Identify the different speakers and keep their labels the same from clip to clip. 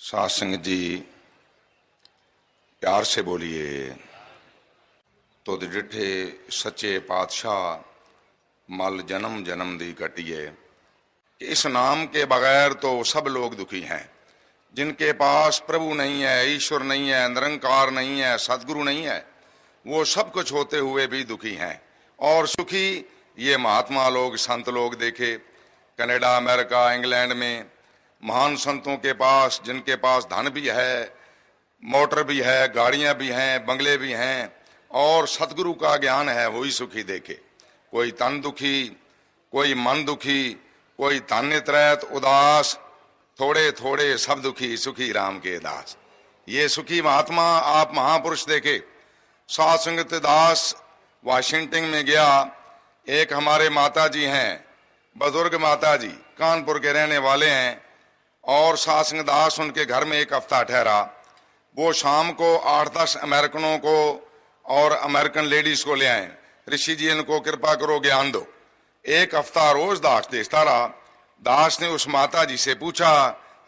Speaker 1: साध संगत जी प्यार से बोलिए। तो डिठे सच्चे पातशाह मल जन्म जन्म दी कटिए। इस नाम के बगैर तो सब लोग दुखी हैं। जिनके पास प्रभु नहीं है, ईश्वर नहीं है, निरंकार नहीं है, सदगुरु नहीं है, वो सब कुछ होते हुए भी दुखी हैं। और सुखी ये महात्मा लोग, संत लोग देखे कनाडा, अमेरिका, इंग्लैंड में महान संतों के पास, जिनके पास धन भी है, मोटर भी है, गाड़ियां भी हैं, बंगले भी हैं और सतगुरु का ज्ञान है, वही सुखी देखे। कोई तन दुखी, कोई मन दुखी, कोई तन त्रैत उदास, थोड़े थोड़े सब दुखी, सुखी राम के दास। ये सुखी महात्मा आप महापुरुष देखे। साध संगत दास वाशिंगटन में गया। एक हमारे माता जी हैं, बुजुर्ग माता जी, कानपुर के रहने वाले हैं और साध संगत दास उनके घर में एक हफ्ता ठहरा। वो शाम को 8-10 अमेरिकनों को और अमेरिकन लेडीज को ले आए। ऋषि जी इनको कृपा करो, ज्ञान दो। एक हफ्ता रोज दास देखता रहा। दास ने उस माता जी से पूछा,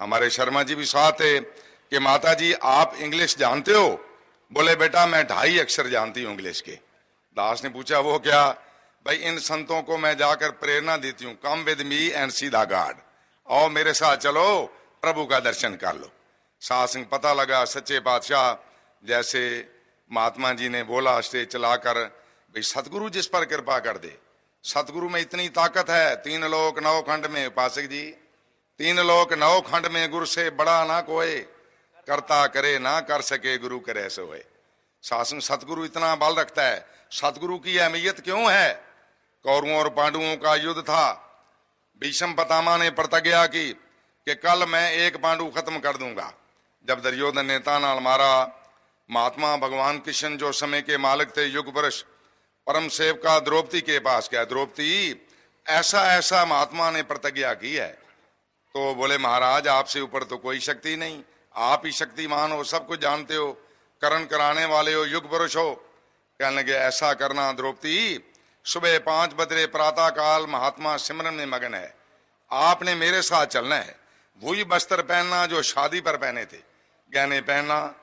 Speaker 1: हमारे शर्मा जी भी साथ है, कि माता जी आप इंग्लिश जानते हो? बोले बेटा मैं 2.5 अक्षर जानती हूँ इंग्लिश के। दास ने पूछा वो क्या? भाई इन संतों को मैं जाकर प्रेरणा देती हूँ, come with me and see the God, और मेरे साथ चलो, प्रभु का दर्शन कर लो। साध संग पता लगा सच्चे पातशाह जैसे महात्मा जी ने बोला स्टेज चलाकर, भाई सतगुरु जिस पर कृपा कर दे। सतगुरु में इतनी ताकत है, 3 लोक 9 खंड में, उपासक जी 3 लोक 9 खंड में गुरु से बड़ा ना कोई, करता करे ना कर सके गुरु करे सोए। शासन सतगुरु इतना बल रखता है। सतगुरु की अहमियत क्यों है? कौरवों और पांडवों का युद्ध था। भीष्म पितामह ने प्रतिज्ञा की कि कल मैं एक पांडु खत्म कर दूंगा। जब दुर्योधन ने ताना मारा, महात्मा भगवान कृष्ण जो समय के मालिक थे, युग पुरुष, परम सेवका द्रौपदी के पास गया। द्रौपदी ऐसा ऐसा महात्मा ने प्रतिज्ञा की है। तो बोले महाराज आपसे ऊपर तो कोई शक्ति नहीं, आप ही शक्तिमान हो, सब कुछ जानते हो, करण कराने वाले हो, युग पुरुष हो। कहने लगे ऐसा करना द्रौपदी, सुबह 5 बजे प्रातः काल महात्मा सिमरन में मगन है, आपने मेरे साथ चलना है। वही वस्त्र पहनना जो शादी पर पहने थे, गहने पहनना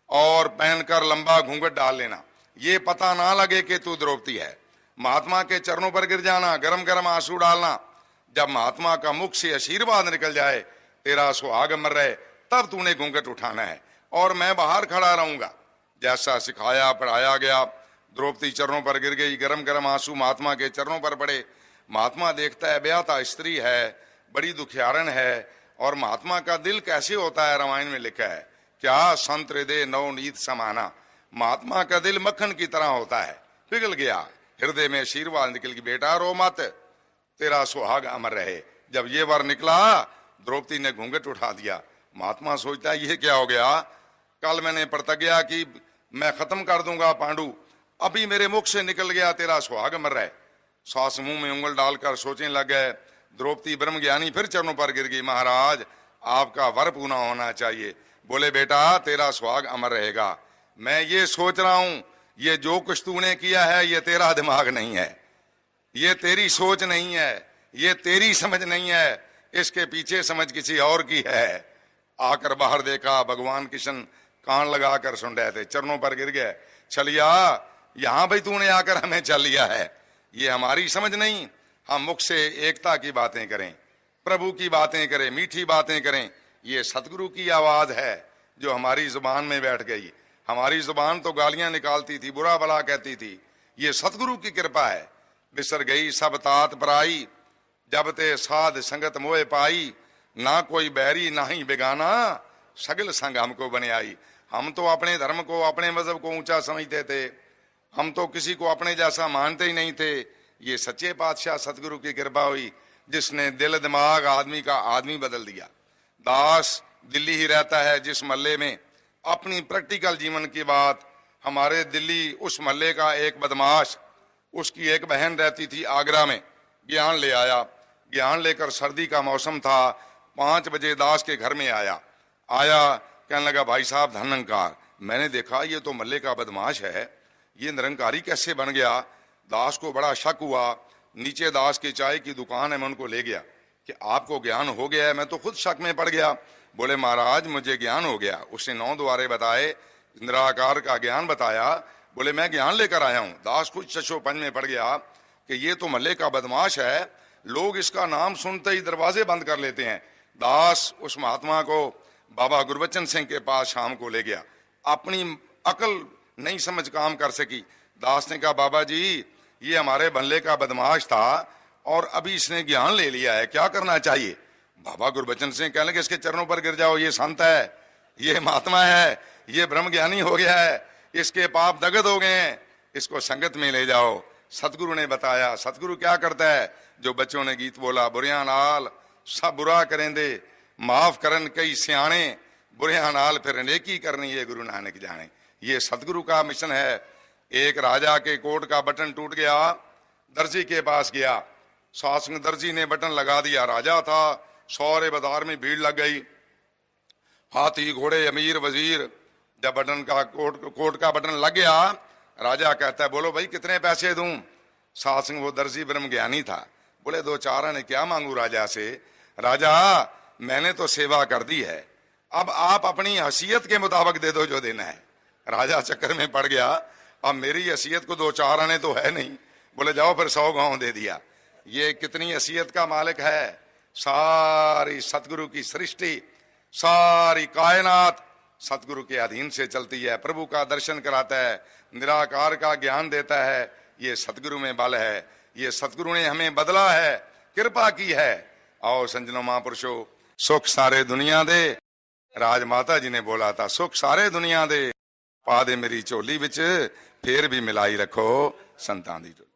Speaker 1: और पहनकर लंबा घूंघट डाल लेना, ये पता ना लगे कि तू द्रौपदी है। महात्मा के चरणों पर गिर जाना, गरम गरम आंसू डालना। जब महात्मा का मुख से आशीर्वाद निकल जाए, तेरा सुहाग मर रहे, तब तूने घूंघट उठाना है और मैं बाहर खड़ा रहूंगा। जैसा सिखाया पढ़ाया गया। द्रौपदी चरणों पर गिर गई, गरम गरम आंसू महात्मा के चरणों पर पड़े। महात्मा देखता है ब्याहता स्त्री है, बड़ी दुखियारन है, और महात्मा का दिल कैसे होता है रामायण में लिखा है, क्या संत हृदय नवनीत समाना। महात्मा का दिल मक्खन की तरह होता है, पिघल गया। हृदय में आशीर्वाद निकल गई, बेटा रो मत, तेरा सुहाग अमर रहे। जब ये वर निकला, द्रौपदी ने घूंघट उठा दिया। महात्मा सोचता है ये क्या हो गया? कल मैंने प्रतिज्ञा की मैं खत्म कर दूंगा पांडु, अभी मेरे मुख से निकल गया तेरा सुहाग अमर रहे। सास मुंह में उंगल डालकर सोचने लग गए। द्रौपदी ब्रह्म ज्ञानी फिर चरणों पर गिर गई, महाराज आपका वर पूना होना चाहिए। बोले बेटा तेरा सुहाग अमर रहेगा। मैं ये सोच रहा हूं, ये जो कुछ तूने किया है ये तेरा दिमाग नहीं है, ये तेरी सोच नहीं है, ये तेरी समझ नहीं है, इसके पीछे समझ किसी और की है। आकर बाहर देखा, भगवान कृष्ण कान लगाकर सुन रहे थे, चरणों पर गिर गए। चलिया यहां भाई तूने आकर हमें चल लिया है, ये हमारी समझ नहीं। हम मुख से एकता की बातें करें, प्रभु की बातें करें, मीठी बातें करें, ये सतगुरु की आवाज है जो हमारी जुबान में बैठ गई। हमारी जुबान तो गालियां निकालती थी, बुरा भला कहती थी, ये सतगुरु की कृपा है। बिसर गई सब तात पराई, जब ते साध संगत मोए पाई, ना कोई बैरी ना ही बेगाना, सगल संग हमको बने आई। हम तो अपने धर्म को, अपने मजहब को ऊंचा समझते थे, हम तो किसी को अपने जैसा मानते ही नहीं थे। ये सच्चे पातशाह सतगुरु की कृपा हुई, जिसने दिल दिमाग आदमी का आदमी बदल दिया। दास दिल्ली ही रहता है, जिस महल्ले में अपनी प्रैक्टिकल जीवन की बात, हमारे दिल्ली उस महल्ले का एक बदमाश, उसकी एक बहन रहती थी आगरा में, ज्ञान ले आया। ज्ञान लेकर सर्दी का मौसम था, 5 बजे दास के घर में आया। कहने लगा भाई साहब धनंकार, मैंने देखा ये तो महल्ले का बदमाश है, ये निरंकारी कैसे बन गया? दास को बड़ा शक हुआ। नीचे दास की चाय की दुकान है, मैं उनको ले गया कि आपको ज्ञान हो गया है। मैं तो खुद शक में पड़ गया। बोले महाराज मुझे ज्ञान हो गया। उसने 9 द्वारे बताए, निराकार का ज्ञान बताया। बोले मैं ज्ञान लेकर आया हूं। दास कुछ चशोपन में पड़ गया कि ये तो मल्ले का बदमाश है, लोग इसका नाम सुनते ही दरवाजे बंद कर लेते हैं। दास उस महात्मा को बाबा गुरबचन सिंह के पास शाम को ले गया। अपनी अकल नहीं समझ काम कर सकी। दास ने कहा बाबा जी ये हमारे मल्ले का बदमाश था और अभी इसने ज्ञान ले लिया है, क्या करना चाहिए? बाबा गुरबचन सिंह कहने लगे इसके चरणों पर गिर जाओ, ये संत है, ये महात्मा है, ये ब्रह्म ज्ञानी हो गया है, इसके पाप दगद हो गए हैं, इसको संगत में ले जाओ। सतगुरु ने बताया। सतगुरु क्या करता है? जो बच्चों ने गीत बोला, बुरिया नाल सब बुरा करेंदे, माफ करन कई सियाणे, बुरिया नाल फिर नेकी करनी ये गुरु नानक जाने। ये सतगुरु का मिशन है। एक राजा के कोट का बटन टूट गया, दर्जी के पास गया, शासक दर्जी ने बटन लगा दिया। राजा था, सारे बाजार में भीड़ लग गई, हाथी घोड़े अमीर वजीर। जब बटन का कोट का बटन लग गया, राजा कहता है बोलो भाई कितने पैसे दूं? शासक वो दर्जी ब्रह्म ज्ञानी था, बोले 2-4 आने क्या मांगू राजा से? राजा मैंने तो सेवा कर दी है, अब आप अपनी हैसियत के मुताबिक दे दो जो देना है। राजा चक्कर में पड़ गया, अब मेरी हैसियत को 2-4 आने तो है नहीं। बोले जाओ फिर 100 गांव दे दिया। ये कितनी हैसियत का मालिक है? सारी सतगुरु की सृष्टि, सारी कायनात सतगुरु के अधीन से चलती है। प्रभु का दर्शन कराता है, निराकार का ज्ञान देता है। ये सतगुरु में बल है, ये सतगुरु ने हमें बदला है, कृपा की है। आओ संजनो महापुरुषो, सुख सारे दुनिया दे। राजमाता जी ने बोला था सुख सारे दुनिया दे, पा दे मेरी झोली विच, फिर भी मिलाई रखो संतां दी झोली।